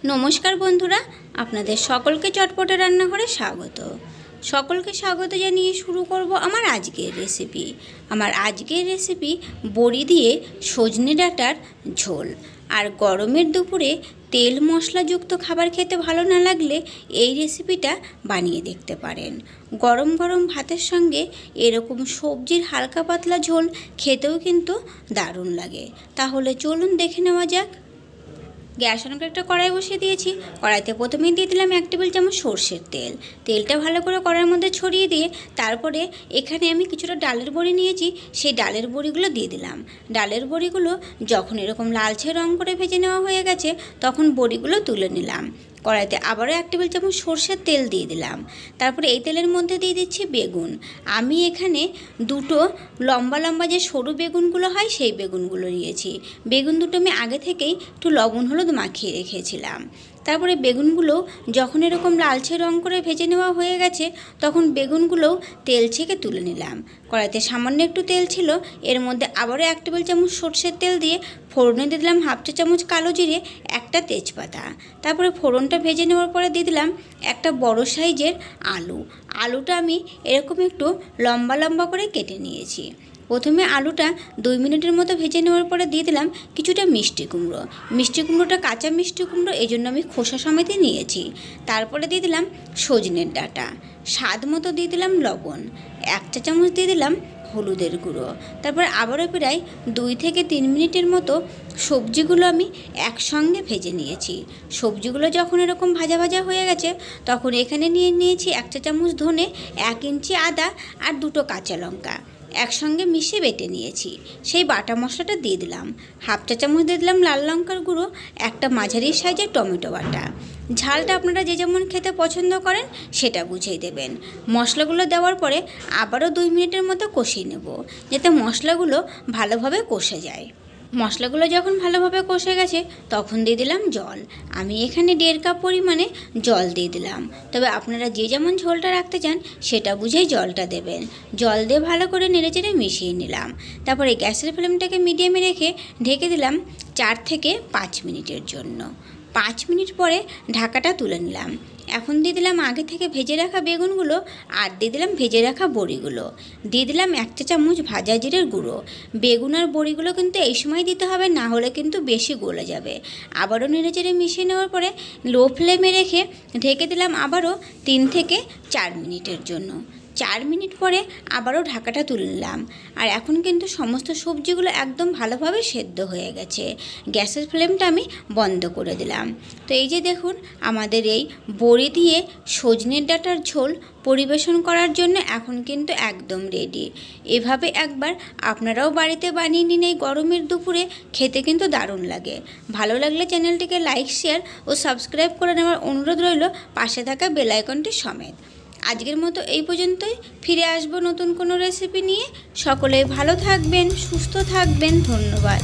नमस्कार बंधुरा आपनादेर सकलके चटपटे रान्नाघरे स्वागत। सकलके स्वागत जानिए शुरू करब आमार आजकेर रेसिपि। आमार आजकेर रेसिपि बड़ी दिए सजने डाटार झोल। और गरमेर दुपुरे तेल मशलायुक्त खाबार खेते भालो ना लागले এই রেসিপিটা বানিয়ে দেখতে পারেন। गरम गरम भातेर संगे एरकम सब्जिर हालका पातला झोल खेतेও কিন্তু दारुण লাগে। তাহলে চলুন দেখে নেওয়া যাক। গ্যাস অন করে একটা কড়াই বসিয়ে দিয়েছি। কড়াইতে প্রথমেই দিয়ে দিলাম 1 টেবিল চামচ সরষের তেল। তেলটা ভালো করে কড়াইয়ের মধ্যে ছড়িয়ে দিয়ে তারপরে এখানে আমি কিছুটা ডালের বড়ি নিয়েছি, সেই ডালের বড়িগুলো দিয়ে দিলাম। ডালের বড়িগুলো যখন এরকম লালচে রং করে ভেজে নেওয়া হয়ে গেছে তখন বড়িগুলো তুলে নিলাম। কড়াইতে আবারও 1 টেবিল চামচ সরষের তেল দিয়ে দিলাম। তারপরে এই তেলের মধ্যে দিয়ে দিচ্ছি বেগুন। আমি এখানে দুটো লম্বা লম্বা যে সরু বেগুনগুলো হয় সেই বেগুনগুলো নিয়েছি। বেগুন দুটো আমি আগে থেকেই একটু লবণ হলুদ মাখিয়ে রেখেছিলাম। তারপরে বেগুনগুলো যখন এরকম লালচে রং করে ভেজে নেওয়া হয়ে গেছে তখন বেগুনগুলোও তেল ছেঁকে তুলে নিলাম। কড়াইতে সামান্য একটু তেল ছিল, এর মধ্যে আবারও 1 টেবিল চামচ সরষের তেল দিয়ে ফোড়নে দিয়ে দিলাম 1/2 চা চামচ কালো জিরে, একটা তেজপাতা। তারপরে ফোড়নটা ভেজে নেওয়ার পরে দিয়ে দিলাম একটা বড় সাইজের আলু। আলুটা আমি এরকম একটু লম্বা লম্বা করে কেটে নিয়েছি। প্রথমে আলুটা 2 মিনিটের মতো ভেজে নেওয়ার পরে দিয়ে দিলাম কিছুটা মিষ্টি কুমড়ো। মিষ্টি কুমড়োটা কাঁচা মিষ্টি কুমড়ো, এই জন্য আমি খোসা সমেত নিয়েছি। তারপরে দিয়ে দিলাম সজনের ডাঁটা, স্বাদ মতো দিয়ে দিলাম লবণ, 1 চা চামচ দিয়ে দিলাম হলুদের গুঁড়ো। তারপর আবারও প্রায় 2 থেকে 3 মিনিটের মতো সবজিগুলো আমি একসঙ্গে ভেজে নিয়েছি। সবজিগুলো যখন এরকম ভাজা ভাজা হয়ে গেছে তখন এখানে নিয়েছি 1 চা চামচ ধনে, 1 ইঞ্চি আদা আর 2টো কাঁচা লঙ্কা একসঙ্গে মিশিয়ে বেটে নিয়েছি। সেই বাটা মশলাটা দিয়ে দিলাম। 1/2 চা চামচ দিয়ে দিলাম লাল লঙ্কার গুঁড়ো, একটা মাঝারি সাইজের টমেটো বাটা। ঝালটা আপনারা যে যেমন খেতে পছন্দ করেন সেটা বুঝেই দেবেন। মশলাগুলো দেওয়ার পরে আবারও 2 মিনিটের মতো কষিয়ে নেব যাতে মশলাগুলো ভালোভাবে কষে যায়। মশলাগুলো যখন ভালোভাবে কষে গেছে তখন দিয়ে দিলাম জল। আমি এখানে 1.5 কাপ পরিমাণে জল দিয়ে দিলাম। তবে আপনারা যে যেমন ঝোলটা রাখতে চান সেটা বুঝেই জলটা দেবেন। জল দিয়ে ভালো করে নেড়েচেড়ে মিশিয়ে নিলাম। তারপরে গ্যাসের ফ্লেমটাকে মিডিয়ামে রেখে ঢেকে দিলাম 4 থেকে 5 মিনিটের জন্য। 5 মিনিট পরে ঢাকাটা তুলে নিলাম। এখন দিয়ে দিলাম আগে থেকে ভেজে রাখা বেগুনগুলো আর দিয়ে দিলাম ভেজে রাখা বড়িগুলো, দিয়ে দিলাম 1 চা চামচ ভাজা জিরের গুঁড়ো। বেগুন আর বড়িগুলো কিন্তু এই সময় দিতে হবে, না হলে কিন্তু বেশি গলে যাবে। আবারও নেড়েচেড়ে মিশিয়ে নেওয়ার পরে লো ফ্লেমে রেখে ঢেকে দিলাম আবারও 3 থেকে 4 মিনিটের জন্য। 4 মিনিট পরে আবারও ঢাকাটা তুলে নিলাম। আর এখন কিন্তু সমস্ত সবজিগুলো একদম ভালোভাবে সেদ্ধ হয়ে গেছে। গ্যাসের ফ্লেমটা আমি বন্ধ করে দিলাম। তো এই যে দেখুন আমাদের এই বড়ি দিয়ে সজনের ডাঁটার ঝোল পরিবেশন করার জন্য এখন কিন্তু একদম রেডি। এভাবে একবার আপনারাও বাড়িতে বানিয়ে নিন এই গরমের দুপুরে, খেতে কিন্তু দারুণ লাগে। ভালো লাগলে চ্যানেলটিকে লাইক শেয়ার ও সাবস্ক্রাইব করে নেওয়ার অনুরোধ রইল পাশে থাকা বেল আইকনটি সমেত। আজকের মতো এই পর্যন্তই, ফিরে আসবো নতুন কোনো রেসিপি নিয়ে। সকলে ভালো থাকবেন, সুস্থ থাকবেন, ধন্যবাদ।